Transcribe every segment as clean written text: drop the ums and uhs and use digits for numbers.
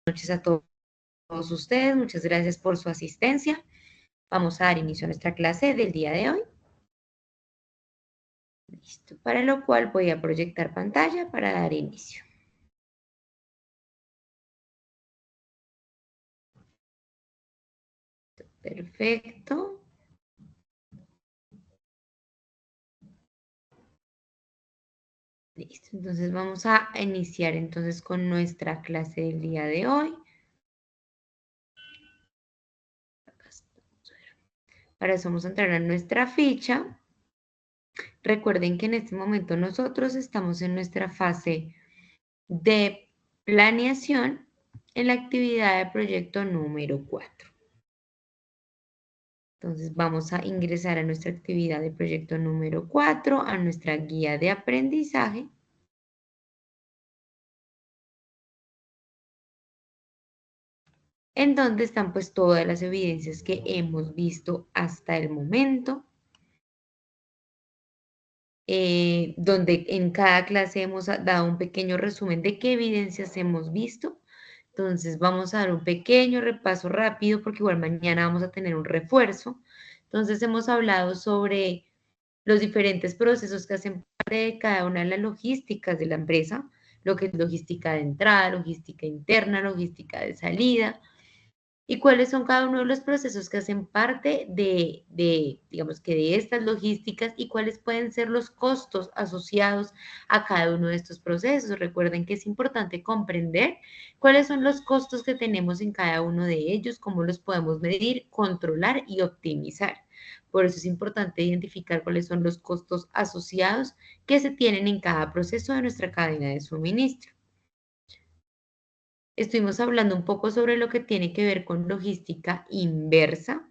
Noches a todos ustedes, muchas gracias por su asistencia. Vamos a dar inicio a nuestra clase del día de hoy. Listo, para lo cual voy a proyectar pantalla para dar inicio. Perfecto. Listo, entonces vamos a iniciar entonces con nuestra clase del día de hoy. Para eso vamos a entrar a nuestra ficha. Recuerden que en este momento nosotros estamos en nuestra fase de planeación en la actividad de proyecto número 4. Entonces vamos a ingresar a nuestra actividad de proyecto número 4, a nuestra guía de aprendizaje. En donde están pues todas las evidencias que hemos visto hasta el momento. Donde en cada clase hemos dado un pequeño resumen de qué evidencias hemos visto. Entonces vamos a dar un pequeño repaso rápido porque igual mañana vamos a tener un refuerzo. Entonces hemos hablado sobre los diferentes procesos que hacen parte de cada una de las logísticas de la empresa, lo que es logística de entrada, logística interna, logística de salida, y cuáles son cada uno de los procesos que hacen parte digamos que de estas logísticas y cuáles pueden ser los costos asociados a cada uno de estos procesos. Recuerden que es importante comprender cuáles son los costos que tenemos en cada uno de ellos, cómo los podemos medir, controlar y optimizar. Por eso es importante identificar cuáles son los costos asociados que se tienen en cada proceso de nuestra cadena de suministro. Estuvimos hablando un poco sobre lo que tiene que ver con logística inversa.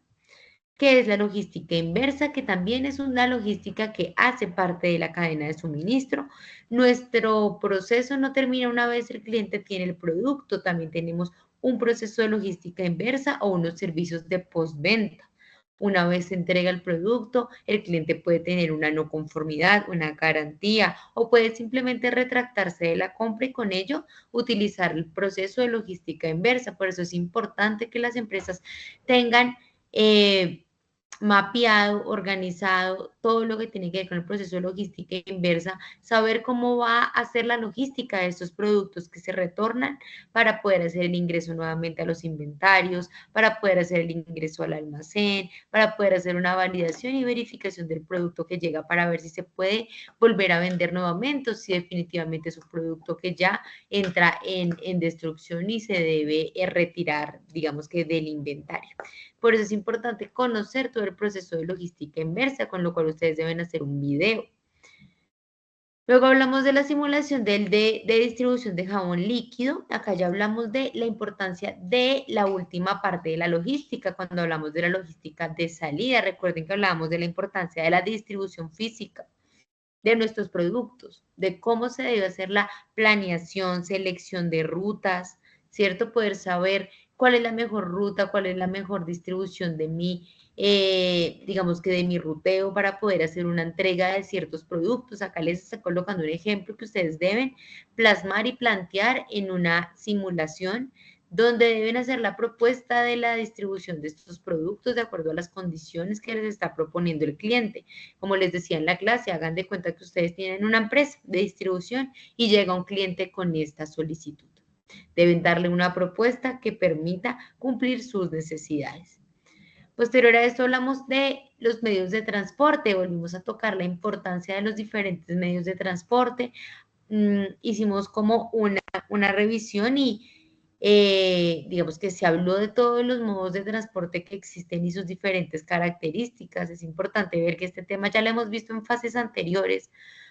¿Qué es la logística inversa? Que también es una logística que hace parte de la cadena de suministro. Nuestro proceso no termina una vez el cliente tiene el producto, también tenemos un proceso de logística inversa o unos servicios de postventa. Una vez se entrega el producto, el cliente puede tener una no conformidad, una garantía o puede simplemente retractarse de la compra y con ello utilizar el proceso de logística inversa. Por eso es importante que las empresas tengan mapeado, organizado, todo lo que tiene que ver con el proceso de logística inversa, saber cómo va a ser la logística de estos productos que se retornan para poder hacer el ingreso nuevamente a los inventarios, para poder hacer el ingreso al almacén, para poder hacer una validación y verificación del producto que llega para ver si se puede volver a vender nuevamente o si definitivamente es un producto que ya entra en destrucción y se debe retirar, digamos que del inventario. Por eso es importante conocer todo el proceso de logística inversa, con lo cual ustedes deben hacer un video. Luego hablamos de la simulación de distribución de jabón líquido. Acá ya hablamos de la importancia de la última parte de la logística. Cuando hablamos de la logística de salida, recuerden que hablábamos de la importancia de la distribución física de nuestros productos, de cómo se debe hacer la planeación, selección de rutas, ¿cierto? Poder saber cuál es la mejor ruta, cuál es la mejor distribución de mi, digamos que de mi ruteo para poder hacer una entrega de ciertos productos. Acá les estoy colocando un ejemplo que ustedes deben plasmar y plantear en una simulación donde deben hacer la propuesta de la distribución de estos productos de acuerdo a las condiciones que les está proponiendo el cliente. Como les decía en la clase, hagan de cuenta que ustedes tienen una empresa de distribución y llega un cliente con esta solicitud. Deben darle una propuesta que permita cumplir sus necesidades. Posterior a esto hablamos de los medios de transporte, volvimos a tocar la importancia de los diferentes medios de transporte. Hicimos como una revisión y digamos que se habló de todos los modos de transporte que existen y sus diferentes características. Es importante ver que este tema ya lo hemos visto en fases anteriores,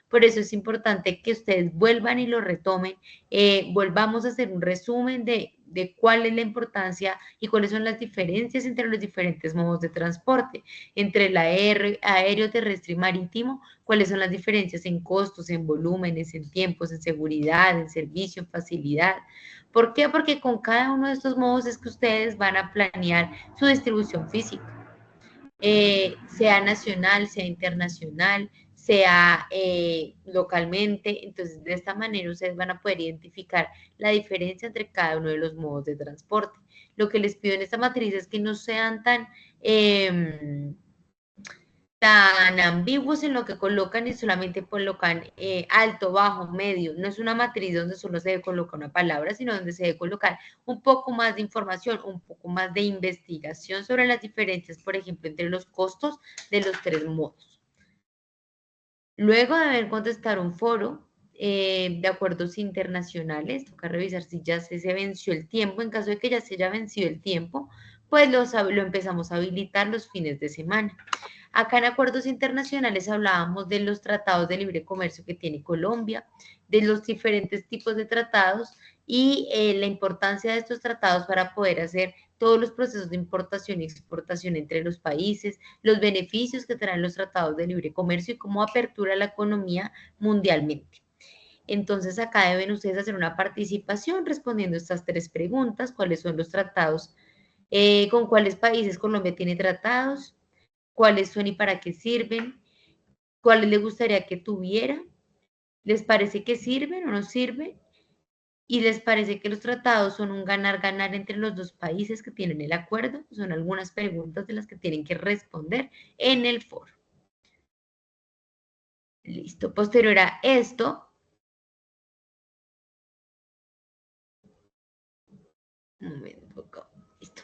por eso es importante que ustedes vuelvan y lo retomen, volvamos a hacer un resumen de cuál es la importancia y cuáles son las diferencias entre los diferentes modos de transporte, entre el aéreo, terrestre y marítimo, cuáles son las diferencias en costos, en volúmenes, en tiempos, en seguridad, en servicio, en facilidad. ¿Por qué? Porque con cada uno de estos modos es que ustedes van a planear su distribución física, sea nacional, sea internacional, sea localmente. Entonces, de esta manera ustedes van a poder identificar la diferencia entre cada uno de los modos de transporte. Lo que les pido en esta matriz es que no sean tan ambiguos en lo que colocan y solamente colocan alto, bajo, medio. No es una matriz donde solo se debe colocar una palabra, sino donde se debe colocar un poco más de información, un poco más de investigación sobre las diferencias, por ejemplo, entre los costos de los tres modos. Luego de haber contestado un foro de acuerdos internacionales, toca revisar si ya se venció el tiempo. En caso de que ya se haya vencido el tiempo, pues lo empezamos a habilitar los fines de semana. Acá en acuerdos internacionales hablábamos de los tratados de libre comercio que tiene Colombia, de los diferentes tipos de tratados y la importancia de estos tratados para poder hacer todos los procesos de importación y exportación entre los países, los beneficios que traen los tratados de libre comercio y cómo apertura la economía mundialmente. Entonces acá deben ustedes hacer una participación respondiendo estas tres preguntas: ¿cuáles son los tratados? ¿Con cuáles países Colombia tiene tratados? ¿Cuáles son y para qué sirven? ¿Cuáles les gustaría que tuviera? ¿Les parece que sirven o no sirven? ¿Y les parece que los tratados son un ganar-ganar entre los dos países que tienen el acuerdo? Son algunas preguntas de las que tienen que responder en el foro. Listo. Posterior a esto, un momento, listo.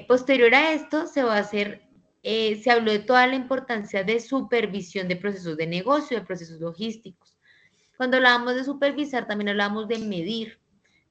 Posterior a esto se va a hacer, se habló de toda la importancia de supervisión de procesos de negocio, de procesos logísticos. Cuando hablábamos de supervisar, también hablábamos de medir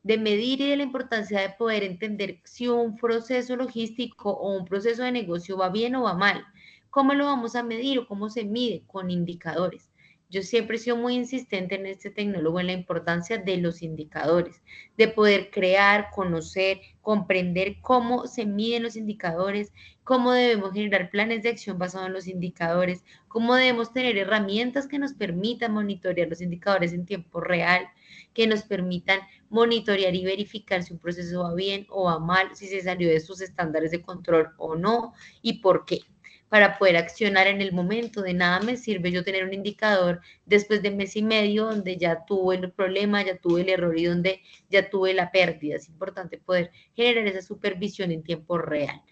y de la importancia de poder entender si un proceso logístico o un proceso de negocio va bien o va mal. ¿Cómo lo vamos a medir o cómo se mide? Con indicadores. Yo siempre he sido muy insistente en este tecnólogo en la importancia de los indicadores, de poder crear, conocer, comprender cómo se miden los indicadores, cómo debemos generar planes de acción basados en los indicadores, cómo debemos tener herramientas que nos permitan monitorear los indicadores en tiempo real, que nos permitan monitorear y verificar si un proceso va bien o va mal, si se salió de sus estándares de control o no y por qué, para poder accionar en el momento. De nada me sirve yo tener un indicador después de mes y medio donde ya tuve el problema, ya tuve el error y donde ya tuve la pérdida. Es importante poder generar esa supervisión en tiempo real.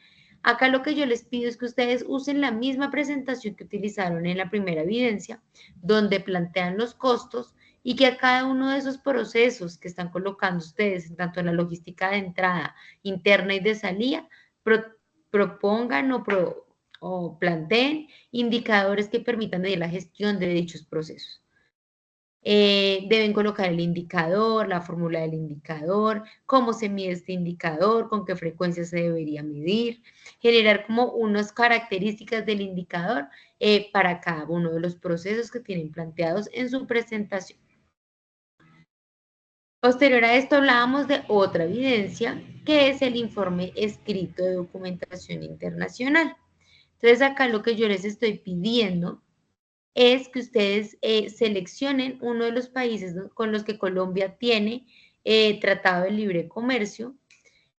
Acá lo que yo les pido es que ustedes usen la misma presentación que utilizaron en la primera evidencia, donde plantean los costos y que a cada uno de esos procesos que están colocando ustedes, tanto en la logística de entrada, interna y de salida, propongan o planteen indicadores que permitan medir la gestión de dichos procesos. Deben colocar el indicador, la fórmula del indicador, cómo se mide este indicador, con qué frecuencia se debería medir, generar como unas características del indicador para cada uno de los procesos que tienen planteados en su presentación. Posterior a esto hablábamos de otra evidencia, que es el informe escrito de documentación internacional. Entonces acá lo que yo les estoy pidiendo es que ustedes seleccionen uno de los países con los que Colombia tiene tratado de libre comercio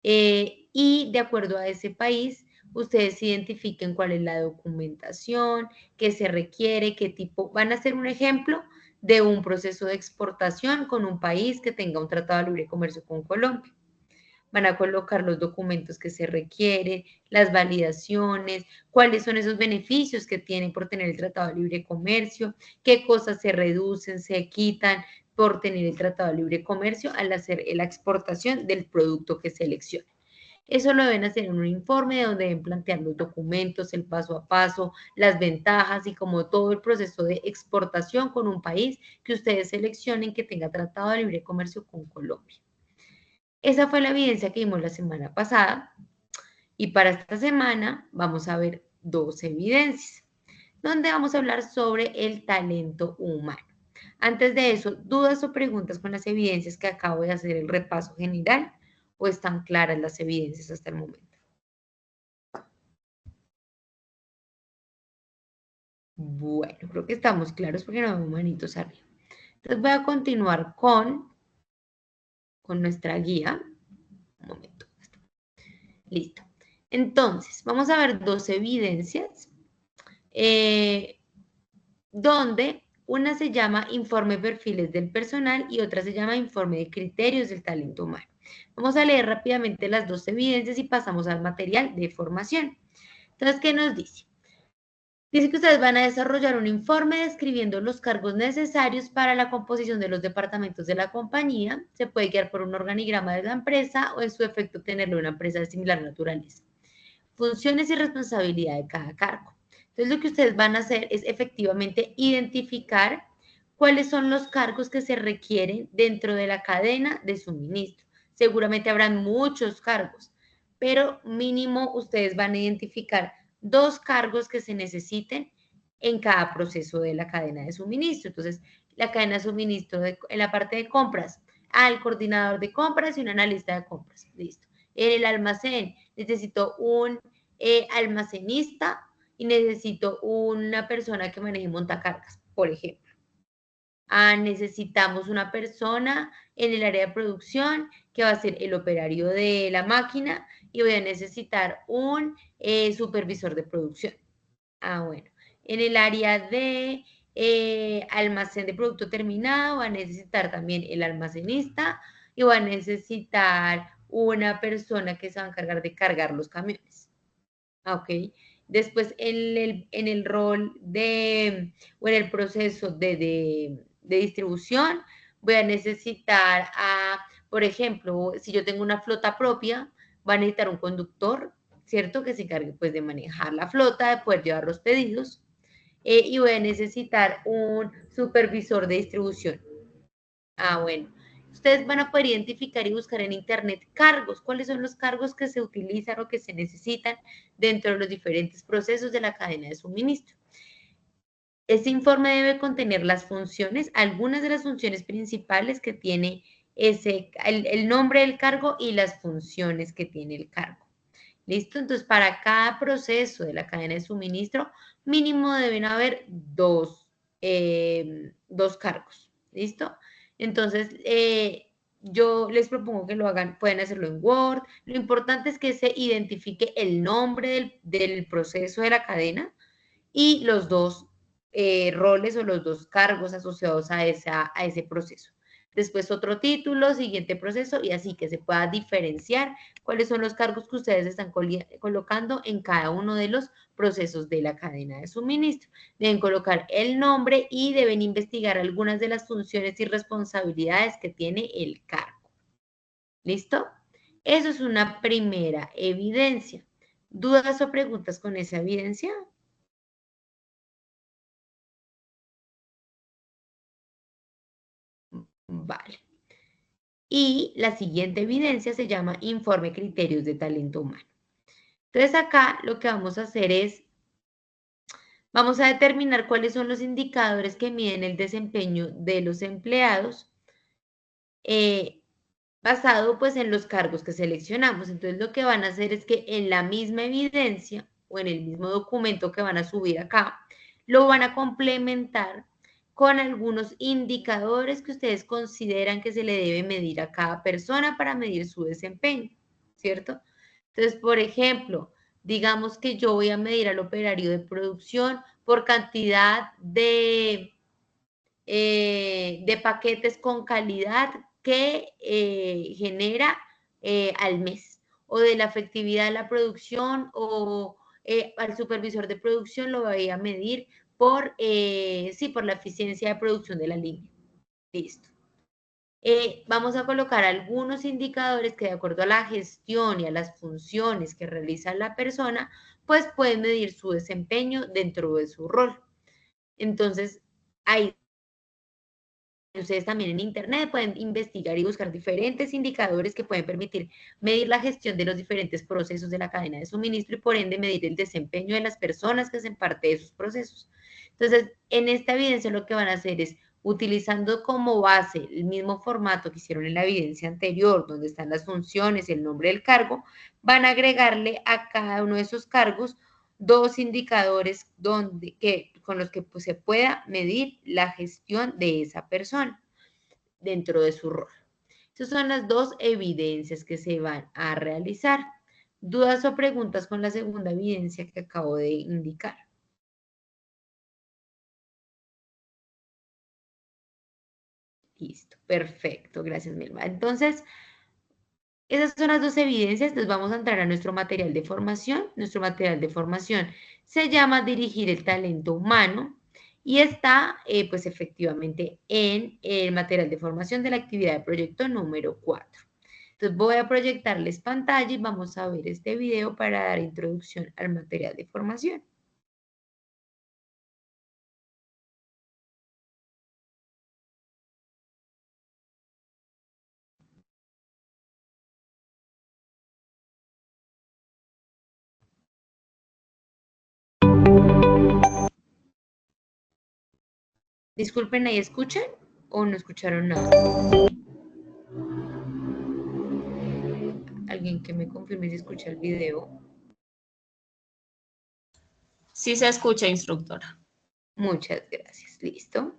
y de acuerdo a ese país, ustedes identifiquen cuál es la documentación, qué se requiere, qué tipo. Van a hacer un ejemplo de un proceso de exportación con un país que tenga un tratado de libre comercio con Colombia. Van a colocar los documentos que se requieren, las validaciones, cuáles son esos beneficios que tienen por tener el Tratado de Libre Comercio, qué cosas se reducen, se quitan por tener el Tratado de Libre Comercio al hacer la exportación del producto que seleccionen. Eso lo deben hacer en un informe donde deben plantear los documentos, el paso a paso, las ventajas y como todo el proceso de exportación con un país que ustedes seleccionen que tenga tratado de libre comercio con Colombia. Esa fue la evidencia que vimos la semana pasada y para esta semana vamos a ver dos evidencias donde vamos a hablar sobre el talento humano. Antes de eso, ¿dudas o preguntas con las evidencias que acabo de hacer el repaso general o están claras las evidencias hasta el momento? Bueno, creo que estamos claros porque no vemos manitos arriba. Entonces voy a continuar con nuestra guía. Un momento. Listo. Entonces, vamos a ver dos evidencias. donde una se llama informe perfiles del personal y otra se llama informe de criterios del talento humano. Vamos a leer rápidamente las dos evidencias y pasamos al material de formación. Entonces, ¿qué nos dice? Dice que ustedes van a desarrollar un informe describiendo los cargos necesarios para la composición de los departamentos de la compañía. Se puede guiar por un organigrama de la empresa o en su efecto obtenerlo de una empresa de similar naturaleza. Funciones y responsabilidad de cada cargo. Entonces, lo que ustedes van a hacer es efectivamente identificar cuáles son los cargos que se requieren dentro de la cadena de suministro. Seguramente habrán muchos cargos, pero mínimo ustedes van a identificar 2 cargos que se necesiten en cada proceso de la cadena de suministro. Entonces, la cadena de suministro en la parte de compras, al coordinador de compras y un analista de compras. Listo. En el almacén necesito un almacenista y necesito una persona que maneje montacargas, por ejemplo. Necesitamos una persona en el área de producción que va a ser el operario de la máquina y voy a necesitar un supervisor de producción. Bueno. En el área de almacén de producto terminado va a necesitar también el almacenista y va a necesitar una persona que se va a encargar de cargar los camiones. Ok. Después, en el rol de, o en el proceso de distribución, voy a necesitar por ejemplo, si yo tengo una flota propia, va a necesitar un conductor, ¿cierto? Que se encargue pues de manejar la flota, de poder llevar los pedidos. Y voy a necesitar un supervisor de distribución. Bueno. Ustedes van a poder identificar y buscar en Internet cargos. ¿Cuáles son los cargos que se utilizan o que se necesitan dentro de los diferentes procesos de la cadena de suministro? Este informe debe contener las funciones, algunas de las funciones principales que tiene el nombre del cargo y las funciones que tiene el cargo. ¿Listo? Entonces, para cada proceso de la cadena de suministro, mínimo deben haber dos cargos. ¿Listo? Entonces, yo les propongo que lo hagan, pueden hacerlo en Word. Lo importante es que se identifique el nombre del proceso de la cadena y los dos roles o los dos cargos asociados a ese proceso. Después otro título, siguiente proceso y así que se pueda diferenciar cuáles son los cargos que ustedes están colocando en cada uno de los procesos de la cadena de suministro. Deben colocar el nombre y deben investigar algunas de las funciones y responsabilidades que tiene el cargo. ¿Listo? Eso es una primera evidencia. ¿Dudas o preguntas con esa evidencia? Vale. Y la siguiente evidencia se llama informe criterios de talento humano. Entonces acá lo que vamos a hacer es, vamos a determinar cuáles son los indicadores que miden el desempeño de los empleados basado pues en los cargos que seleccionamos. Entonces lo que van a hacer es que en la misma evidencia o en el mismo documento que van a subir acá, lo van a complementar con algunos indicadores que ustedes consideran que se le debe medir a cada persona para medir su desempeño, ¿cierto? Entonces, por ejemplo, digamos que yo voy a medir al operario de producción por cantidad de paquetes con calidad que genera al mes, o de la efectividad de la producción, o al supervisor de producción lo voy a medir por la eficiencia de producción de la línea. Listo. Vamos a colocar algunos indicadores que de acuerdo a la gestión y a las funciones que realiza la persona, pues pueden medir su desempeño dentro de su rol. Entonces, ahí ustedes también en Internet pueden investigar y buscar diferentes indicadores que pueden permitir medir la gestión de los diferentes procesos de la cadena de suministro y por ende medir el desempeño de las personas que hacen parte de esos procesos. Entonces, en esta evidencia lo que van a hacer es, utilizando como base el mismo formato que hicieron en la evidencia anterior, donde están las funciones y el nombre del cargo, van a agregarle a cada uno de esos cargos dos indicadores con los que pues, se pueda medir la gestión de esa persona dentro de su rol. Esas son las dos evidencias que se van a realizar. ¿Dudas o preguntas con la segunda evidencia que acabo de indicar? Listo, perfecto, gracias Milva. Entonces, esas son las dos evidencias. Nos vamos a entrar a nuestro material de formación. Nuestro material de formación se llama Dirigir el talento humano y está, pues efectivamente, en el material de formación de la actividad de proyecto número 4. Entonces voy a proyectarles pantalla y vamos a ver este video para dar introducción al material de formación. Disculpen, ¿ahí escuchan o no escucharon nada? Alguien que me confirme si escucha el video. Sí se escucha, instructora. Muchas gracias. ¿Listo?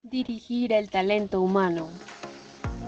Dirigir el talento humano.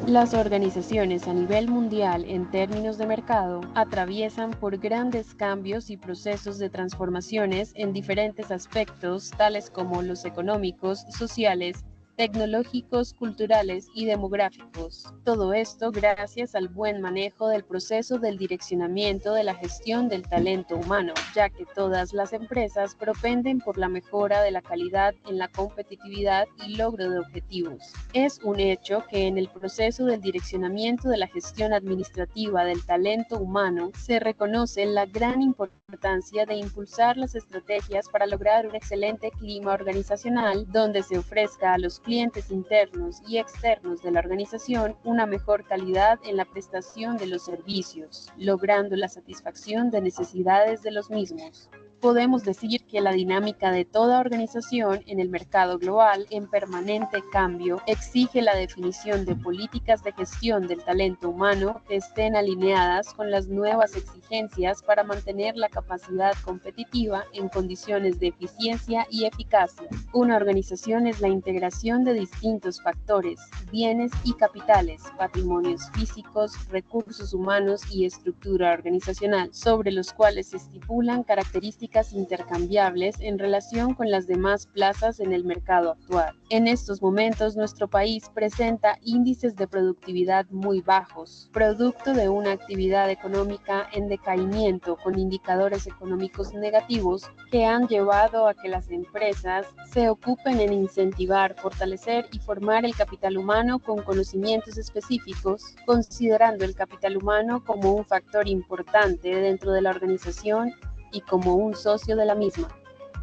Las organizaciones a nivel mundial en términos de mercado atraviesan por grandes cambios y procesos de transformaciones en diferentes aspectos, tales como los económicos, sociales, tecnológicos, culturales y demográficos. Todo esto gracias al buen manejo del proceso del direccionamiento de la gestión del talento humano, ya que todas las empresas propenden por la mejora de la calidad en la competitividad y logro de objetivos. Es un hecho que en el proceso del direccionamiento de la gestión administrativa del talento humano se reconoce la gran importancia de impulsar las estrategias para lograr un excelente clima organizacional donde se ofrezca a los clientes internos y externos de la organización una mejor calidad en la prestación de los servicios, logrando la satisfacción de necesidades de los mismos. Podemos decir que la dinámica de toda organización en el mercado global en permanente cambio exige la definición de políticas de gestión del talento humano que estén alineadas con las nuevas exigencias para mantener la capacidad competitiva en condiciones de eficiencia y eficacia. Una organización es la integración de distintos factores, bienes y capitales, patrimonios físicos, recursos humanos y estructura organizacional, sobre los cuales se estipulan características intercambiables en relación con las demás plazas en el mercado actual. En estos momentos, nuestro país presenta índices de productividad muy bajos, producto de una actividad económica en decaimiento con indicadores económicos negativos que han llevado a que las empresas se ocupen en incentivar, fortalecer y formar el capital humano con conocimientos específicos, considerando el capital humano como un factor importante dentro de la organización y como un socio de la misma.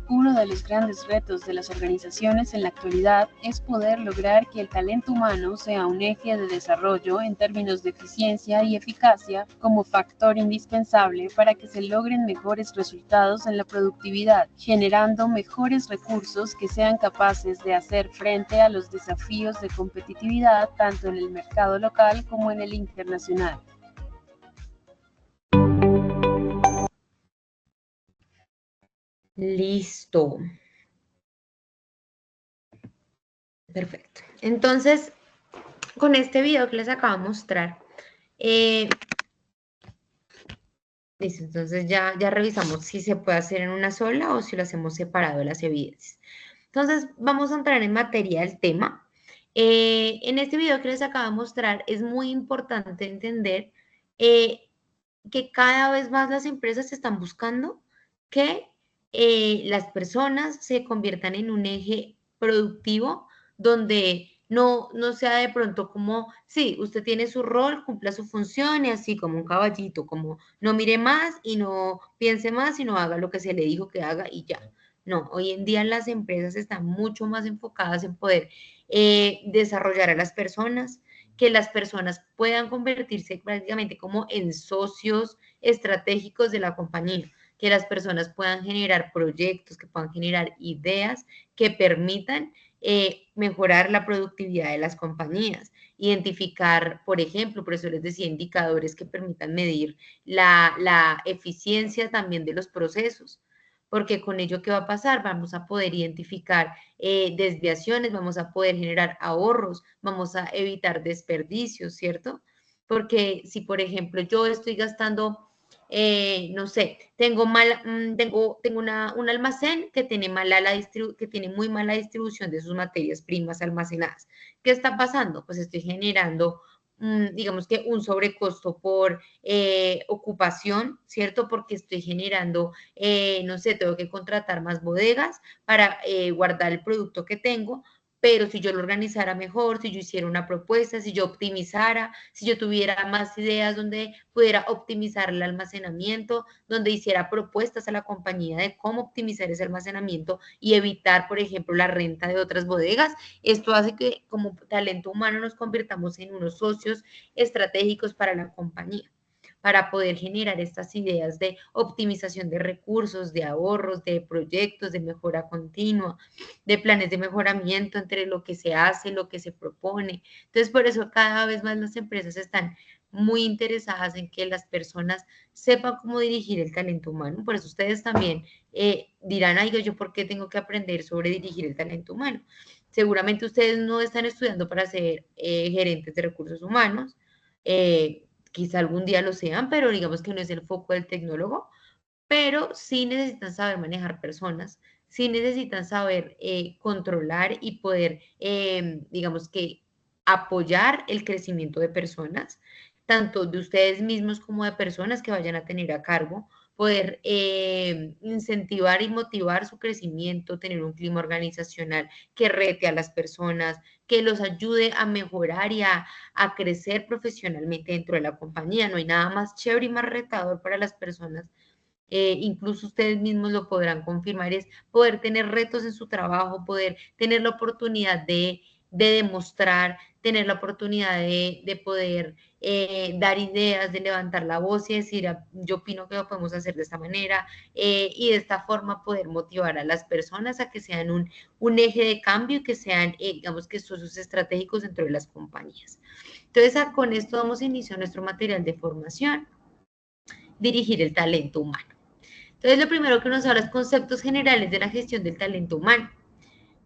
Uno de los grandes retos de las organizaciones en la actualidad es poder lograr que el talento humano sea un eje de desarrollo en términos de eficiencia y eficacia como factor indispensable para que se logren mejores resultados en la productividad, generando mejores recursos que sean capaces de hacer frente a los desafíos de competitividad tanto en el mercado local como en el internacional. Listo. Perfecto. Entonces, con este video que les acabo de mostrar, listo, entonces ya revisamos si se puede hacer en una sola o si lo hacemos separado las evidencias. Entonces, vamos a entrar en materia del tema. En este video que les acabo de mostrar, es muy importante entender que cada vez más las empresas están buscando que las personas se conviertan en un eje productivo donde no sea de pronto como, sí, usted tiene su rol, cumpla su función y así como un caballito, como no mire más y no piense más y no haga lo que se le dijo que haga y ya. No, hoy en día las empresas están mucho más enfocadas en poder desarrollar a las personas, que las personas puedan convertirse prácticamente como en socios estratégicos de la compañía, que las personas puedan generar proyectos, que puedan generar ideas que permitan mejorar la productividad de las compañías, identificar, por ejemplo, por eso les decía, indicadores que permitan medir la eficiencia también de los procesos, porque con ello, ¿qué va a pasar? Vamos a poder identificar desviaciones, vamos a poder generar ahorros, vamos a evitar desperdicios, ¿cierto? Porque si, por ejemplo, yo estoy gastando no sé, tengo un almacén que tiene que tiene muy mala distribución de sus materias primas almacenadas. ¿Qué está pasando? Pues estoy generando, digamos que un sobrecosto por ocupación, ¿cierto? Porque estoy generando, no sé, tengo que contratar más bodegas para guardar el producto que tengo, pero si yo lo organizara mejor, si yo hiciera una propuesta, si yo optimizara, si yo tuviera más ideas donde pudiera optimizar el almacenamiento, donde hiciera propuestas a la compañía de cómo optimizar ese almacenamiento y evitar, por ejemplo, la renta de otras bodegas, esto hace que como talento humano nos convirtamos en unos socios estratégicos para la compañía, para poder generar estas ideas de optimización de recursos, de ahorros, de proyectos, de mejora continua, de planes de mejoramiento entre lo que se hace, lo que se propone. Entonces, por eso cada vez más las empresas están muy interesadas en que las personas sepan cómo dirigir el talento humano. Por eso ustedes también dirán, ay, yo, ¿por qué tengo que aprender sobre dirigir el talento humano? Seguramente ustedes no están estudiando para ser gerentes de recursos humanos, quizá algún día lo sean, pero digamos que no es el foco del tecnólogo, pero sí necesitan saber manejar personas, sí necesitan saber controlar y poder, digamos que, apoyar el crecimiento de personas, tanto de ustedes mismos como de personas que vayan a tener a cargo, poder incentivar y motivar su crecimiento, tener un clima organizacional que rete a las personas, que los ayude a mejorar y a crecer profesionalmente dentro de la compañía. No hay nada más chévere y más retador para las personas, incluso ustedes mismos lo podrán confirmar, es poder tener retos en su trabajo, poder tener la oportunidad de demostrar, tener la oportunidad de poder dar ideas, de levantar la voz y decir, yo opino que lo podemos hacer de esta manera, y de esta forma poder motivar a las personas a que sean un eje de cambio y que sean, digamos que socios estratégicos dentro de las compañías. Entonces, con esto damos inicio a nuestro material de formación, dirigir el talento humano. Entonces, lo primero que nos habla es conceptos generales de la gestión del talento humano.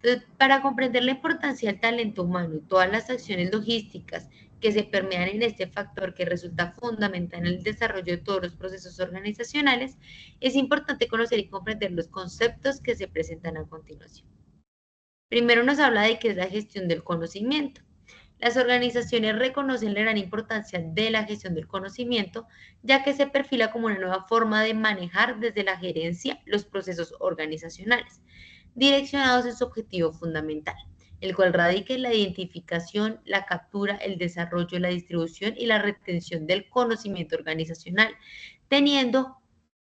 Entonces, para comprender la importancia del talento humano y todas las acciones logísticas que se permean en este factor que resulta fundamental en el desarrollo de todos los procesos organizacionales, es importante conocer y comprender los conceptos que se presentan a continuación. Primero nos habla de qué es la gestión del conocimiento. Las organizaciones reconocen la gran importancia de la gestión del conocimiento, ya que se perfila como una nueva forma de manejar desde la gerencia los procesos organizacionales, direccionados en su objetivo fundamental, el cual radica en la identificación, la captura, el desarrollo, la distribución y la retención del conocimiento organizacional, teniendo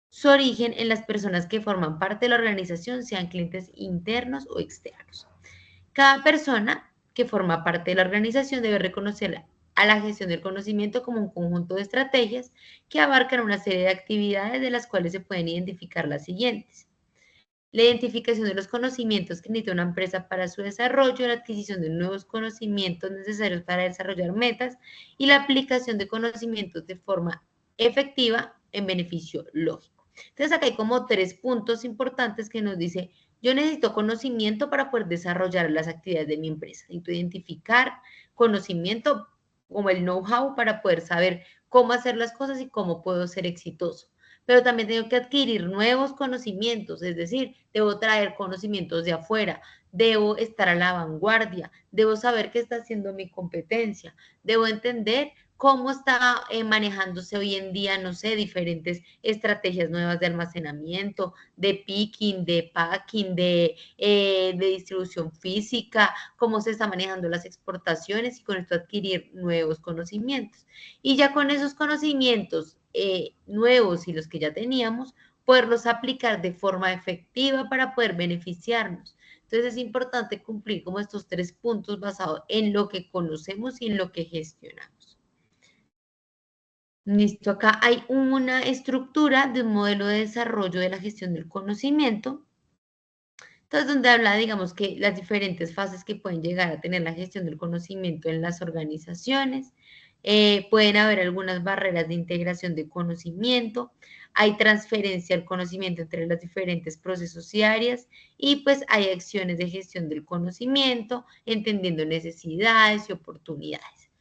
su origen en las personas que forman parte de la organización, sean clientes internos o externos. Cada persona que forma parte de la organización debe reconocer a la gestión del conocimiento como un conjunto de estrategias que abarcan una serie de actividades de las cuales se pueden identificar las siguientes: la identificación de los conocimientos que necesita una empresa para su desarrollo, la adquisición de nuevos conocimientos necesarios para desarrollar metas y la aplicación de conocimientos de forma efectiva en beneficio lógico. Entonces, acá hay como 3 puntos importantes que nos dice: yo necesito conocimiento para poder desarrollar las actividades de mi empresa. Necesito identificar conocimiento como el know-how para poder saber cómo hacer las cosas y cómo puedo ser exitoso. Pero también tengo que adquirir nuevos conocimientos, es decir, debo traer conocimientos de afuera, debo estar a la vanguardia, debo saber qué está haciendo mi competencia, debo entender cómo está manejándose hoy en día, no sé, diferentes estrategias nuevas de almacenamiento, de picking, de packing, de distribución física, cómo se están manejando las exportaciones y con esto adquirir nuevos conocimientos. Y ya con esos conocimientos nuevos y los que ya teníamos, poderlos aplicar de forma efectiva para poder beneficiarnos. Entonces es importante cumplir como estos 3 puntos basados en lo que conocemos y en lo que gestionamos. Listo, acá hay una estructura de un modelo de desarrollo de la gestión del conocimiento. Entonces, donde habla, digamos, que las diferentes fases que pueden llegar a tener la gestión del conocimiento en las organizaciones. Pueden haber algunas barreras de integración de conocimiento, hay transferencia del conocimiento entre los diferentes procesos y áreas, y pues hay acciones de gestión del conocimiento, entendiendo necesidades y oportunidades.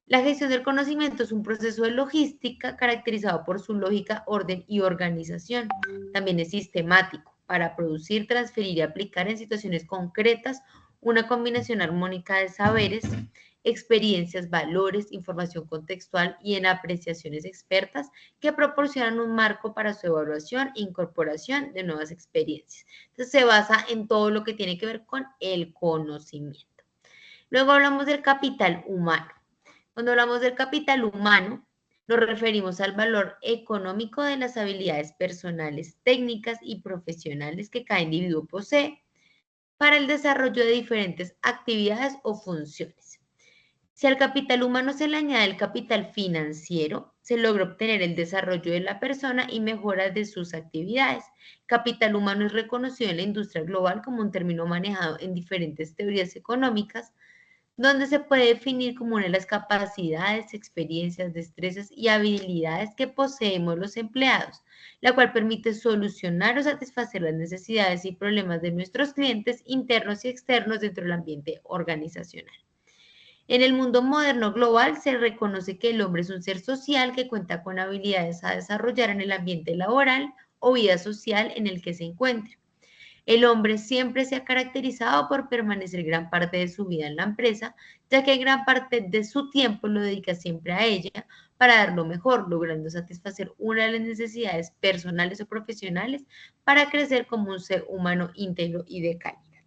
La gestión del conocimiento es un proceso de logística caracterizado por su lógica, orden y organización. También es sistemático para producir, transferir y aplicar en situaciones concretas una combinación armónica de saberes, experiencias, valores, información contextual y en apreciaciones expertas que proporcionan un marco para su evaluación e incorporación de nuevas experiencias. Entonces se basa en todo lo que tiene que ver con el conocimiento. Luego hablamos del capital humano. Cuando hablamos del capital humano, nos referimos al valor económico de las habilidades personales, técnicas y profesionales que cada individuo posee para el desarrollo de diferentes actividades o funciones. Si al capital humano se le añade el capital financiero, se logra obtener el desarrollo de la persona y mejora de sus actividades. Capital humano es reconocido en la industria global como un término manejado en diferentes teorías económicas, donde se puede definir como una de las capacidades, experiencias, destrezas y habilidades que poseemos los empleados, la cual permite solucionar o satisfacer las necesidades y problemas de nuestros clientes internos y externos dentro del ambiente organizacional. En el mundo moderno global se reconoce que el hombre es un ser social que cuenta con habilidades a desarrollar en el ambiente laboral o vida social en el que se encuentre. El hombre siempre se ha caracterizado por permanecer gran parte de su vida en la empresa, ya que gran parte de su tiempo lo dedica siempre a ella para dar lo mejor, logrando satisfacer una de las necesidades personales o profesionales para crecer como un ser humano íntegro y de calidad.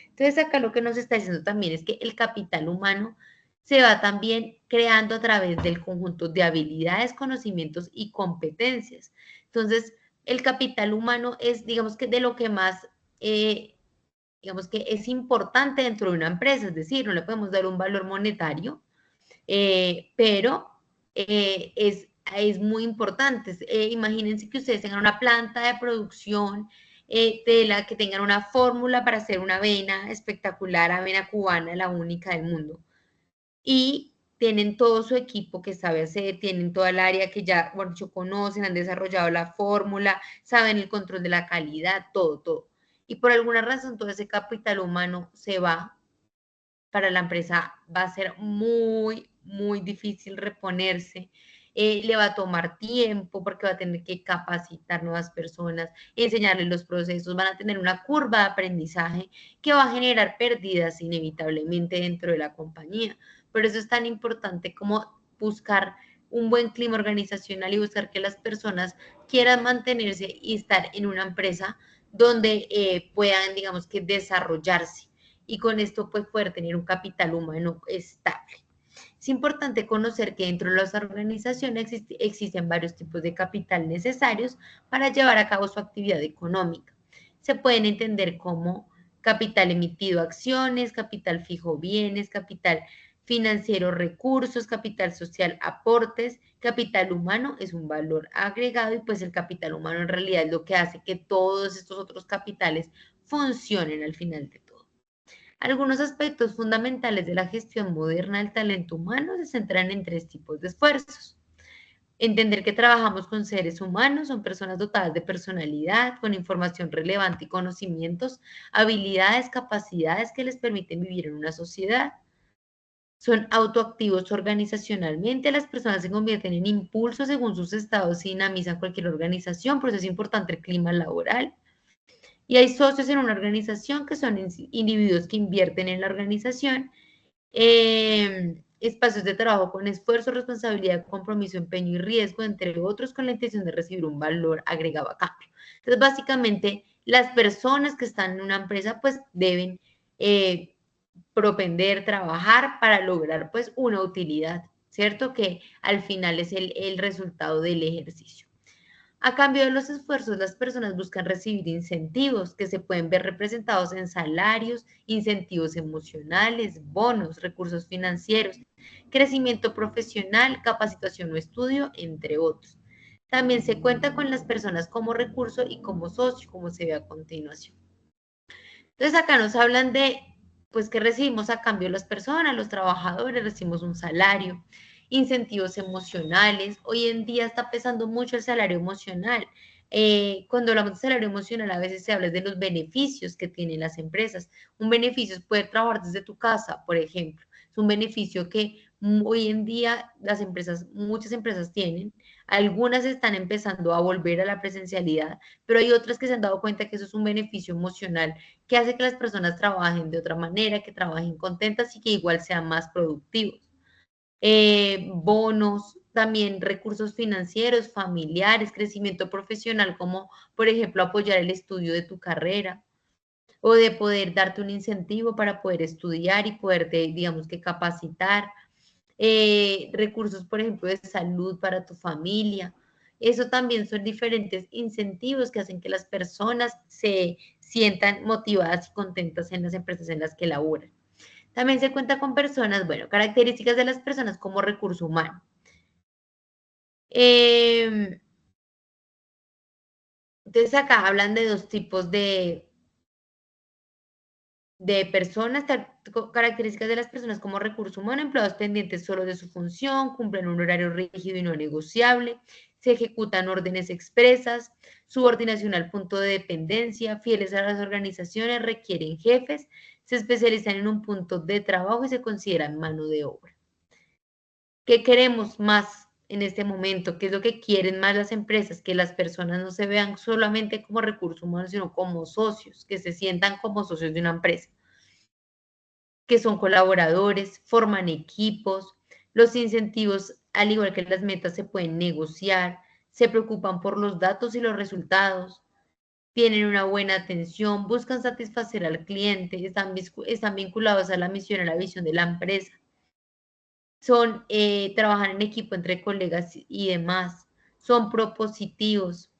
Entonces acá lo que nos está diciendo también es que el capital humano se va también creando a través del conjunto de habilidades, conocimientos y competencias. Entonces, el capital humano es, digamos que de lo que más digamos que es importante dentro de una empresa, es decir, no le podemos dar un valor monetario, pero es muy importante. Imagínense que ustedes tengan una planta de producción de la que tengan una fórmula para hacer una avena espectacular, avena cubana, la única del mundo. Y tienen todo su equipo que sabe hacer, tienen toda el área que ya, bueno, conocen, han desarrollado la fórmula, saben el control de la calidad, todo, todo. Y por alguna razón todo ese capital humano se va, para la empresa va a ser muy, muy difícil reponerse. Le va a tomar tiempo porque va a tener que capacitar nuevas personas, enseñarles los procesos, van a tener una curva de aprendizaje que va a generar pérdidas inevitablemente dentro de la compañía. Por eso es tan importante como buscar un buen clima organizacional y buscar que las personas quieran mantenerse y estar en una empresa donde puedan, digamos que, desarrollarse y con esto pues poder tener un capital humano estable. Es importante conocer que dentro de las organizaciones existen varios tipos de capital necesarios para llevar a cabo su actividad económica. Se pueden entender como capital emitido acciones, capital fijo bienes, capital financiero recursos, capital social aportes, capital humano es un valor agregado y pues el capital humano en realidad es lo que hace que todos estos otros capitales funcionen al final de todo. Algunos aspectos fundamentales de la gestión moderna del talento humano se centran en tres tipos de esfuerzos. Entender que trabajamos con seres humanos, son personas dotadas de personalidad, con información relevante y conocimientos, habilidades, capacidades que les permiten vivir en una sociedad. Son autoactivos organizacionalmente, las personas se convierten en impulsos según sus estados y dinamizan cualquier organización, por eso es importante el clima laboral. Y hay socios en una organización que son individuos que invierten en la organización, espacios de trabajo con esfuerzo, responsabilidad, compromiso, empeño y riesgo, entre otros, con la intención de recibir un valor agregado a cambio. Entonces, básicamente, las personas que están en una empresa, pues, deben propender, trabajar para lograr, pues, una utilidad, ¿cierto? Que al final es el resultado del ejercicio. A cambio de los esfuerzos, las personas buscan recibir incentivos que se pueden ver representados en salarios, incentivos emocionales, bonos, recursos financieros, crecimiento profesional, capacitación o estudio, entre otros. También se cuenta con las personas como recurso y como socio, como se ve a continuación. Entonces acá nos hablan de, pues, que recibimos a cambio las personas, los trabajadores, recibimos un salario, incentivos emocionales. Hoy en día está pesando mucho el salario emocional. Cuando hablamos de salario emocional, a veces se habla de los beneficios que tienen las empresas. Un beneficio es poder trabajar desde tu casa, por ejemplo. Es un beneficio que Hoy en día las empresas, muchas empresas tienen, algunas están empezando a volver a la presencialidad, pero hay otras que se han dado cuenta que eso es un beneficio emocional que hace que las personas trabajen de otra manera, que trabajen contentas y que igual sean más productivos. Bonos, también recursos financieros, familiares, crecimiento profesional, como por ejemplo apoyar el estudio de tu carrera o de poder darte un incentivo para poder estudiar y poderte, digamos que capacitar. Recursos, por ejemplo, de salud para tu familia. Eso también son diferentes incentivos que hacen que las personas se sientan motivadas y contentas en las empresas en las que laboran. También se cuenta con personas, bueno, características de las personas como recurso humano. Entonces acá hablan de dos tipos de personas, características de las personas como recurso humano, empleados pendientes solo de su función, cumplen un horario rígido y no negociable, se ejecutan órdenes expresas, subordinación al punto de dependencia, fieles a las organizaciones, requieren jefes, se especializan en un punto de trabajo y se consideran mano de obra. ¿Qué queremos más en este momento? ¿Qué es lo que quieren más las empresas? Que las personas no se vean solamente como recursos humanos, sino como socios, que se sientan como socios de una empresa, que son colaboradores, forman equipos, los incentivos, al igual que las metas, se pueden negociar, se preocupan por los datos y los resultados, tienen una buena atención, buscan satisfacer al cliente, están vinculados a la misión, a la visión de la empresa, trabajan en equipo entre colegas y demás, son propositivos,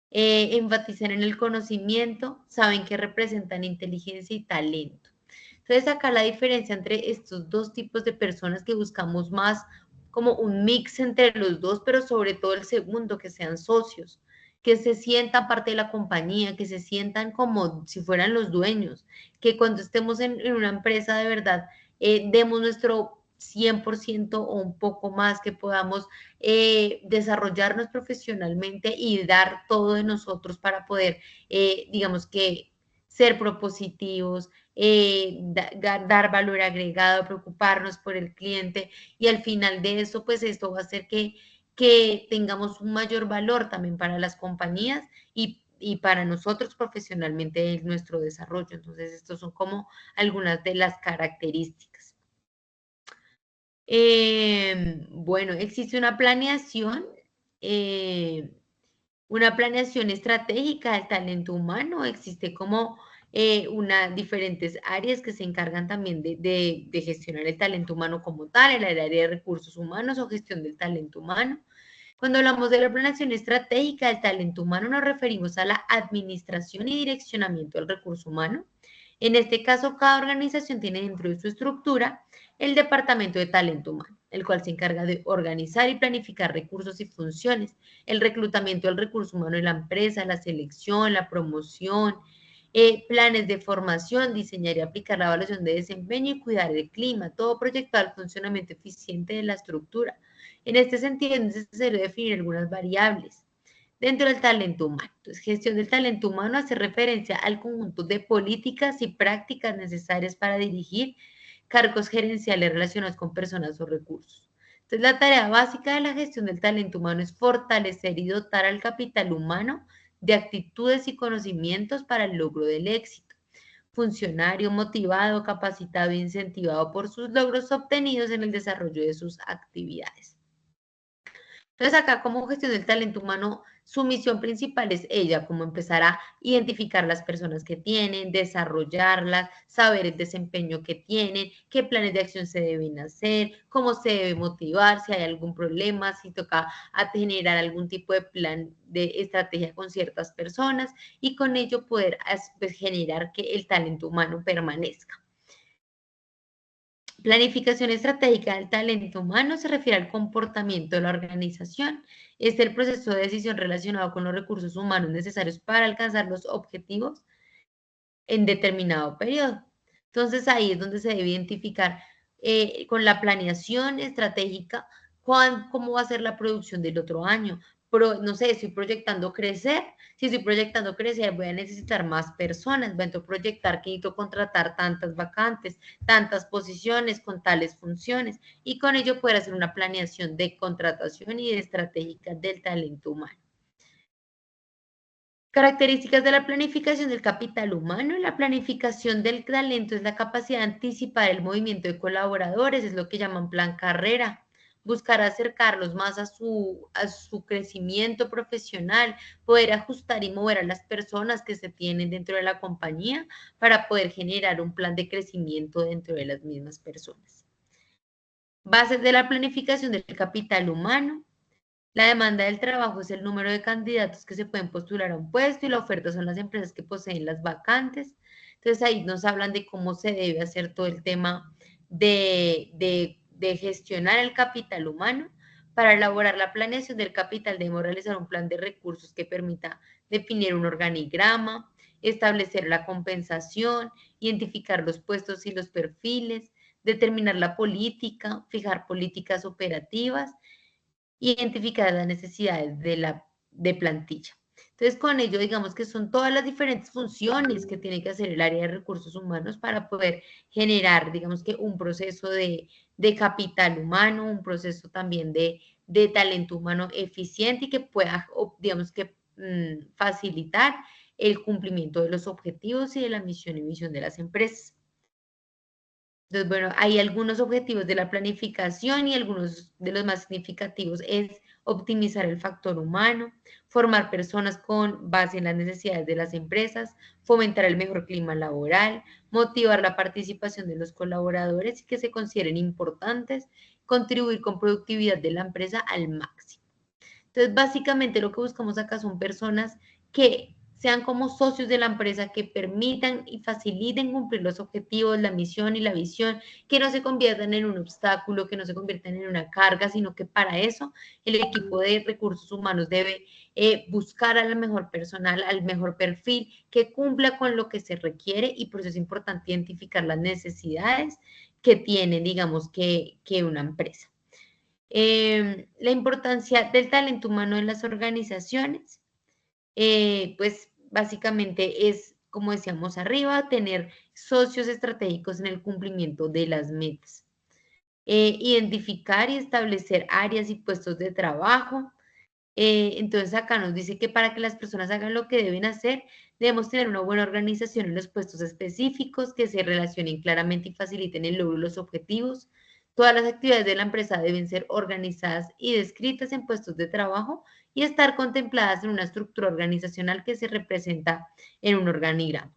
enfatizan en el conocimiento, saben que representan inteligencia y talento. Entonces, acá la diferencia entre estos dos tipos de personas que buscamos más como un mix entre los dos, pero sobre todo el segundo, que sean socios, que se sientan parte de la compañía, que se sientan como si fueran los dueños, que cuando estemos en una empresa de verdad, demos nuestro 100% o un poco más, que podamos desarrollarnos profesionalmente y dar todo de nosotros para poder, digamos que, ser propositivos, dar valor agregado, preocuparnos por el cliente y al final de eso, pues esto va a hacer que tengamos un mayor valor también para las compañías y para nosotros profesionalmente en nuestro desarrollo. Entonces, estos son como algunas de las características. Bueno, existe una planeación estratégica del talento humano, existe como diferentes áreas que se encargan también de gestionar el talento humano como tal, el área de recursos humanos o gestión del talento humano. Cuando hablamos de la planeación estratégica del talento humano, nos referimos a la administración y direccionamiento del recurso humano. En este caso, cada organización tiene dentro de su estructura el departamento de talento humano, el cual se encarga de organizar y planificar recursos y funciones, el reclutamiento del recurso humano en la empresa, la selección, la promoción, planes de formación, diseñar y aplicar la evaluación de desempeño y cuidar el clima, todo proyectado al funcionamiento eficiente de la estructura. En este sentido, es necesario definir algunas variables dentro del talento humano. Entonces, gestión del talento humano hace referencia al conjunto de políticas y prácticas necesarias para dirigir cargos gerenciales relacionados con personas o recursos. Entonces, la tarea básica de la gestión del talento humano es fortalecer y dotar al capital humano de actitudes y conocimientos para el logro del éxito. Funcionario motivado, capacitado e incentivado por sus logros obtenidos en el desarrollo de sus actividades. Entonces, acá como gestión del talento humano, su misión principal es ella, como empezar a identificar las personas que tienen, desarrollarlas, saber el desempeño que tienen, qué planes de acción se deben hacer, cómo se debe motivar, si hay algún problema, si toca generar algún tipo de plan de estrategia con ciertas personas y con ello poder pues, generar que el talento humano permanezca. Planificación estratégica del talento humano se refiere al comportamiento de la organización. Es el proceso de decisión relacionado con los recursos humanos necesarios para alcanzar los objetivos en determinado periodo. Entonces ahí es donde se debe identificar con la planeación estratégica cómo va a ser la producción del otro año, no sé, estoy proyectando crecer. Si estoy proyectando crecer, voy a necesitar más personas. Voy a proyectar que necesito contratar tantas vacantes, tantas posiciones con tales funciones. Y con ello poder hacer una planeación de contratación y de estratégica del talento humano. Características de la planificación del capital humano. La planificación del talento es la capacidad de anticipar el movimiento de colaboradores, es lo que llaman plan carrera. Buscar acercarlos más a su crecimiento profesional, poder ajustar y mover a las personas que se tienen dentro de la compañía para poder generar un plan de crecimiento dentro de las mismas personas. Bases de la planificación del capital humano. La demanda del trabajo es el número de candidatos que se pueden postular a un puesto y la oferta son las empresas que poseen las vacantes. Entonces ahí nos hablan de cómo se debe hacer todo el tema de gestionar el capital humano. Para elaborar la planeación del capital debemos realizar un plan de recursos que permita definir un organigrama, establecer la compensación, identificar los puestos y los perfiles, determinar la política, fijar políticas operativas, identificar las necesidades de plantilla. Entonces, con ello, digamos que son todas las diferentes funciones que tiene que hacer el área de recursos humanos para poder generar, digamos que un proceso de capital humano, un proceso también de talento humano eficiente y que pueda, digamos que, facilitar el cumplimiento de los objetivos y de la misión y visión de las empresas. Entonces, bueno, hay algunos objetivos de la planificación y algunos de los más significativos es optimizar el factor humano, formar personas con base en las necesidades de las empresas, fomentar el mejor clima laboral, motivar la participación de los colaboradores y que se consideren importantes, contribuir con productividad de la empresa al máximo. Entonces, básicamente lo que buscamos acá son personas que sean como socios de la empresa, que permitan y faciliten cumplir los objetivos, la misión y la visión, que no se conviertan en un obstáculo, que no se conviertan en una carga, sino que para eso el equipo de recursos humanos debe buscar al mejor personal, al mejor perfil, que cumpla con lo que se requiere y por eso es importante identificar las necesidades que tiene, digamos, que una empresa. La importancia del talento humano en las organizaciones, pues básicamente es, como decíamos arriba, tener socios estratégicos en el cumplimiento de las metas. Identificar y establecer áreas y puestos de trabajo. Entonces acá nos dice que para que las personas hagan lo que deben hacer, debemos tener una buena organización en los puestos específicos, que se relacionen claramente y faciliten el logro de los objetivos. Todas las actividades de la empresa deben ser organizadas y descritas en puestos de trabajo y estar contempladas en una estructura organizacional que se representa en un organigrama.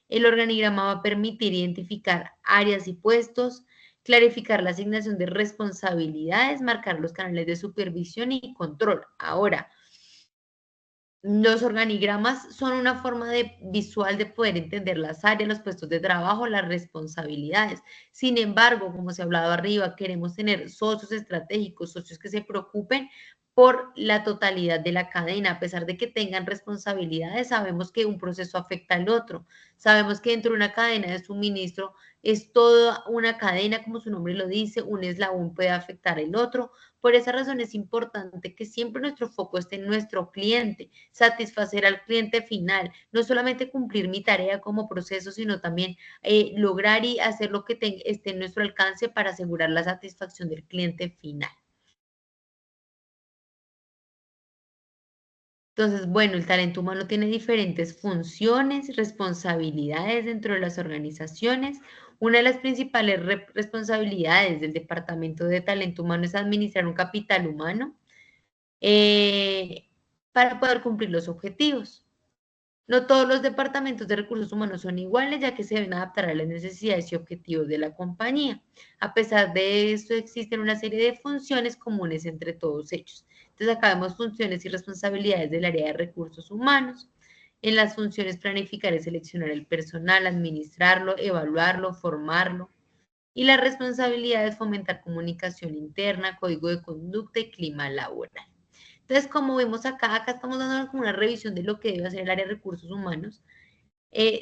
El organigrama va a permitir identificar áreas y puestos, clarificar la asignación de responsabilidades, marcar los canales de supervisión y control. Ahora, los organigramas son una forma visual de poder entender las áreas, los puestos de trabajo, las responsabilidades. Sin embargo, como se ha hablado arriba, queremos tener socios estratégicos, socios que se preocupen por la totalidad de la cadena. A pesar de que tengan responsabilidades, sabemos que un proceso afecta al otro. Sabemos que dentro de una cadena de suministro es toda una cadena, como su nombre lo dice, un eslabón puede afectar al otro. Por esa razón es importante que siempre nuestro foco esté en nuestro cliente, satisfacer al cliente final, no solamente cumplir mi tarea como proceso, sino también lograr y hacer lo que esté en nuestro alcance para asegurar la satisfacción del cliente final. Entonces, bueno, el talento humano tiene diferentes funciones, responsabilidades dentro de las organizaciones. Una de las principales responsabilidades del Departamento de Talento Humano es administrar un capital humano eh, para poder cumplir los objetivos. No todos los departamentos de recursos humanos son iguales, ya que se deben adaptar a las necesidades y objetivos de la compañía. A pesar de esto, existen una serie de funciones comunes entre todos ellos. Entonces, acá vemos funciones y responsabilidades del área de recursos humanos. En las funciones planificar y seleccionar el personal, administrarlo, evaluarlo, formarlo. Y la responsabilidad es fomentar comunicación interna, código de conducta y clima laboral. Entonces, como vemos acá estamos dando como una revisión de lo que debe hacer el área de recursos humanos.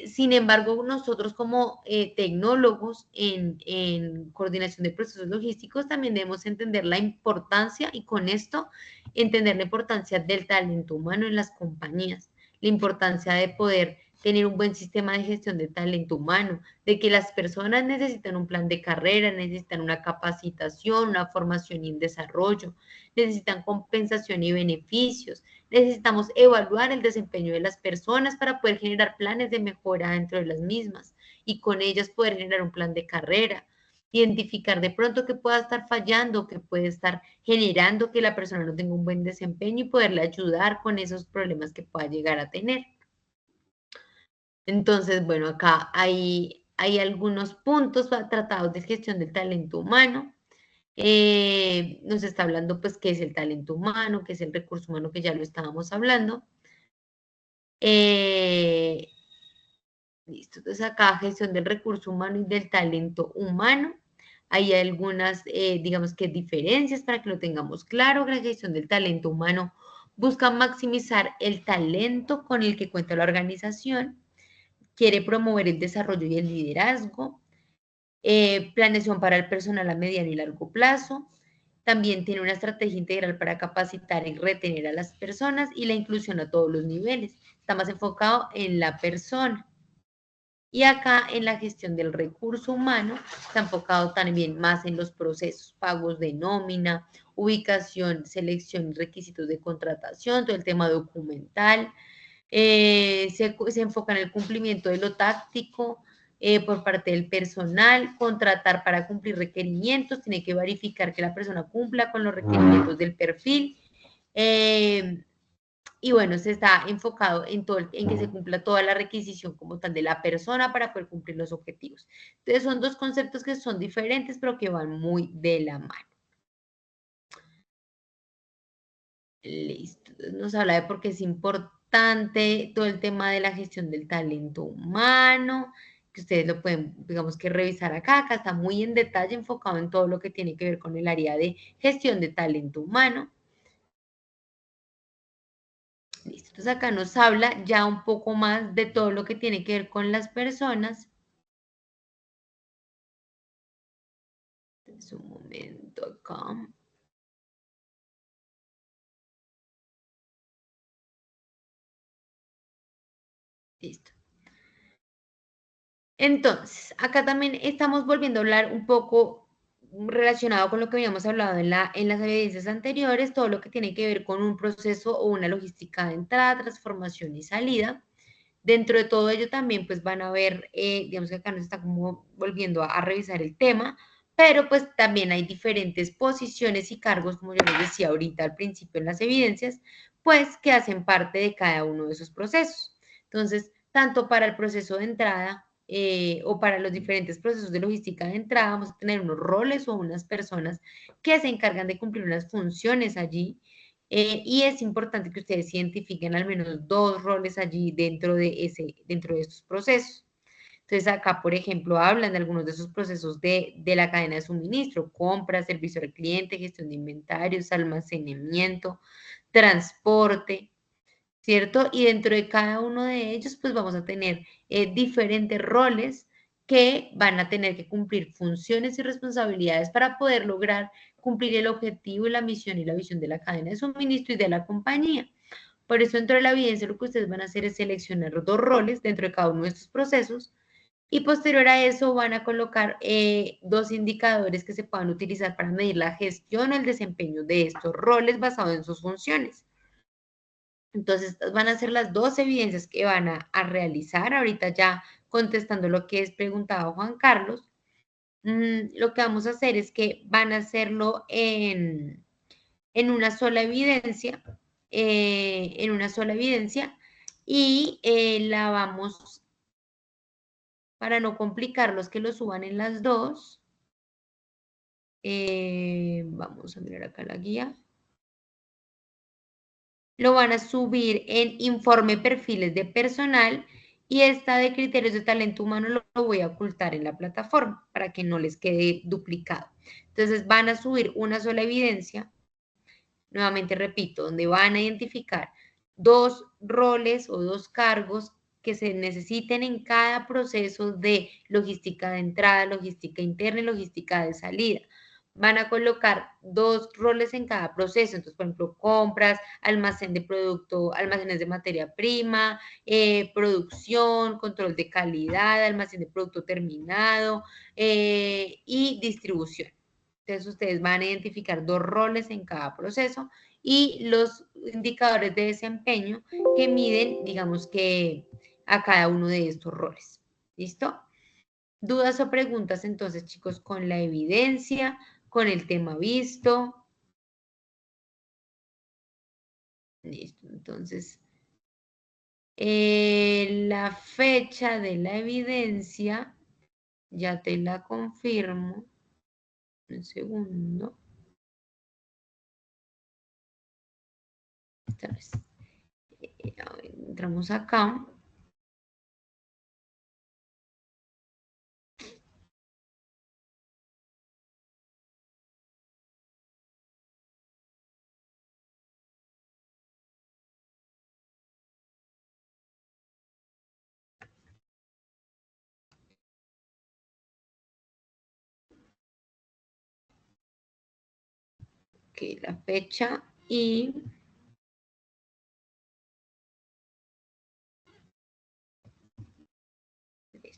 Sin embargo, nosotros como tecnólogos en coordinación de procesos logísticos también debemos entender la importancia y con esto entender la importancia del talento humano en las compañías, la importancia de poder tener un buen sistema de gestión de talento humano, de que las personas necesitan un plan de carrera, necesitan una capacitación, una formación y un desarrollo, necesitan compensación y beneficios. Necesitamos evaluar el desempeño de las personas para poder generar planes de mejora dentro de las mismas y con ellas poder generar un plan de carrera, identificar de pronto que pueda estar fallando, que puede estar generando que la persona no tenga un buen desempeño y poderle ayudar con esos problemas que pueda llegar a tener. Entonces, bueno, acá hay algunos puntos tratados de gestión del talento humano. Nos está hablando pues qué es el talento humano, qué es el recurso humano, que ya lo estábamos hablando. Listo, entonces acá gestión del recurso humano y del talento humano. Hay algunas, digamos que diferencias para que lo tengamos claro. La gestión del talento humano busca maximizar el talento con el que cuenta la organización, quiere promover el desarrollo y el liderazgo, planeación para el personal a mediano y largo plazo. También tiene una estrategia integral para capacitar y retener a las personas y la inclusión a todos los niveles. Está más enfocado en la persona. Y acá en la gestión del recurso humano está enfocado también más en los procesos, pagos de nómina, ubicación, selección y requisitos de contratación, todo el tema documental. Se enfoca en el cumplimiento de lo táctico por parte del personal, contratar para cumplir requerimientos, tiene que verificar que la persona cumpla con los requerimientos del perfil. Y bueno, se está enfocado en en que se cumpla toda la requisición como tal de la persona para poder cumplir los objetivos. Entonces son dos conceptos que son diferentes, pero que van muy de la mano. Listo. Entonces nos habla de por qué es importante todo el tema de la gestión del talento humano, que ustedes lo pueden, digamos que revisar acá. Acá está muy en detalle enfocado en todo lo que tiene que ver con el área de gestión de talento humano. Listo. Entonces acá nos habla ya un poco más de todo lo que tiene que ver con las personas. Es un momento acá. Listo. Entonces, acá también estamos volviendo a hablar un poco relacionado con lo que habíamos hablado en las evidencias anteriores, todo lo que tiene que ver con un proceso o una logística de entrada, transformación y salida. Dentro de todo ello también pues van a ver, digamos que acá nos está como volviendo a revisar el tema, pero pues también hay diferentes posiciones y cargos, como yo les decía ahorita al principio en las evidencias, pues que hacen parte de cada uno de esos procesos. Entonces, tanto para el proceso de entrada o para los diferentes procesos de logística de entrada, vamos a tener unos roles o unas personas que se encargan de cumplir unas funciones allí. Y es importante que ustedes identifiquen al menos dos roles allí dentro de estos procesos. Entonces, acá, por ejemplo, hablan de algunos de esos procesos de la cadena de suministro: compra, servicio al cliente, gestión de inventarios, almacenamiento, transporte, ¿cierto? Y dentro de cada uno de ellos, pues vamos a tener diferentes roles que van a tener que cumplir funciones y responsabilidades para poder lograr cumplir el objetivo, la misión y la visión de la cadena de suministro y de la compañía. Por eso, dentro de la evidencia, lo que ustedes van a hacer es seleccionar dos roles dentro de cada uno de estos procesos y posterior a eso van a colocar dos indicadores que se puedan utilizar para medir la gestión o el desempeño de estos roles basados en sus funciones. Entonces, estas van a ser las dos evidencias que van a realizar. Ahorita ya contestando lo que es preguntado Juan Carlos, lo que vamos a hacer es que van a hacerlo en una sola evidencia, y la vamos, para no complicarlos, que lo suban en las dos. Vamos a mirar acá la guía. Lo van a subir en informe perfiles de personal y esta de criterios de talento humano lo voy a ocultar en la plataforma para que no les quede duplicado. Entonces van a subir una sola evidencia, nuevamente repito, donde van a identificar dos roles o dos cargos que se necesiten en cada proceso de logística de entrada, logística interna y logística de salida. Van a colocar 2 roles en cada proceso. Entonces, por ejemplo, compras, almacén de producto, almacenes de materia prima, producción, control de calidad, almacén de producto terminado y distribución. Entonces, ustedes van a identificar 2 roles en cada proceso y los indicadores de desempeño que miden, digamos que a cada uno de estos roles. ¿Listo? ¿Dudas o preguntas entonces, chicos, con la evidencia, con el tema visto? Listo, entonces, la fecha de la evidencia, ya te la confirmo. Un segundo. Esta vez. Entramos acá. Ok, la fecha y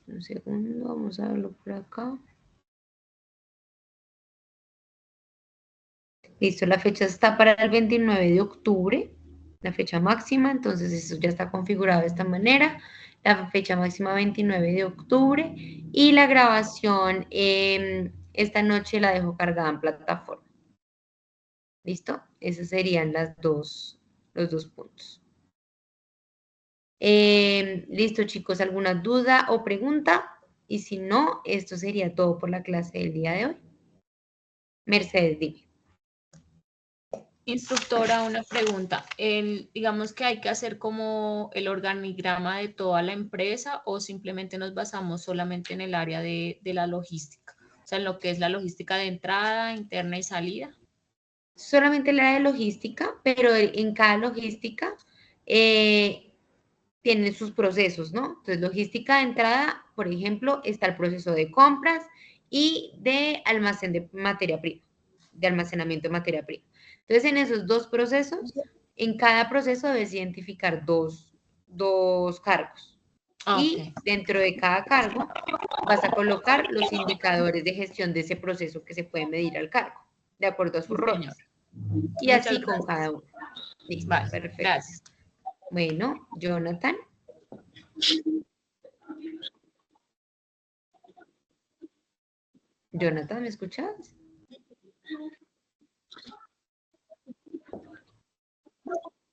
un segundo, vamos a verlo por acá. Listo, la fecha está para el 29 de octubre, la fecha máxima, entonces eso ya está configurado de esta manera. La fecha máxima 29 de octubre y la grabación esta noche la dejo cargada en plataforma. ¿Listo? Esos serían los dos puntos. Listo, chicos, ¿alguna duda o pregunta? Y si no, esto sería todo por la clase del día de hoy. Mercedes, dime. Instructora, una pregunta. Digamos que hay que hacer como el organigrama de toda la empresa o simplemente nos basamos solamente en el área de la logística, o sea, en lo que es la logística de entrada, interna y salida. Solamente la de logística, pero en cada logística tiene sus procesos, ¿no? Entonces, logística de entrada, por ejemplo, está el proceso de compras y de almacén de materia prima, de almacenamiento de materia prima. Entonces, en esos 2 procesos, en cada proceso debes identificar dos cargos. Y dentro de cada cargo vas a colocar los indicadores de gestión de ese proceso que se puede medir al cargo, de acuerdo a sus roles. Y así con cada uno. Listo, vale, perfecto. Gracias. Bueno, Jonathan. Jonathan, ¿me escuchas?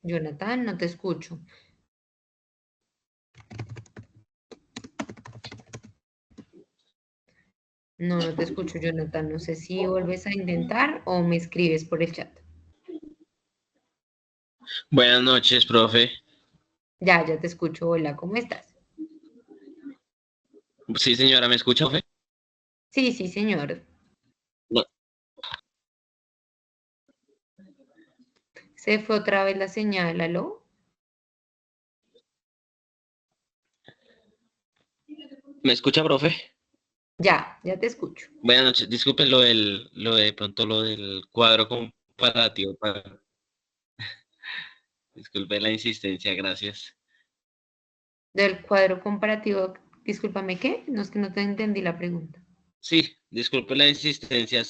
Jonathan, no te escucho. No, no te escucho, Jonathan. No sé si vuelves a intentar o me escribes por el chat. Buenas noches, profe. Ya te escucho. Hola, ¿cómo estás? Sí, señora, ¿me escucha, profe? Sí, señor. No. Se fue otra vez la señal, ¿aló? ¿Me escucha, profe? Ya te escucho. Buenas noches. Disculpen lo del cuadro comparativo. Disculpe la insistencia, gracias. Del cuadro comparativo, discúlpame, ¿qué? No, es que no te entendí la pregunta. Sí, disculpe la insistencia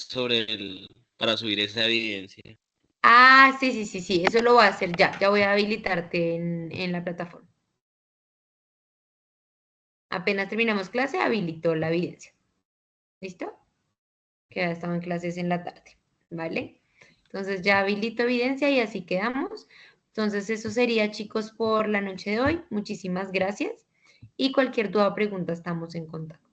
para subir esa evidencia. Ah, sí, eso lo voy a hacer ya. Ya voy a habilitarte en la plataforma. Apenas terminamos clase, habilito la evidencia. ¿Listo? Que ya estaba en clases en la tarde, ¿vale? Entonces ya habilito evidencia y así quedamos. Entonces eso sería, chicos, por la noche de hoy. Muchísimas gracias. Y cualquier duda o pregunta estamos en contacto.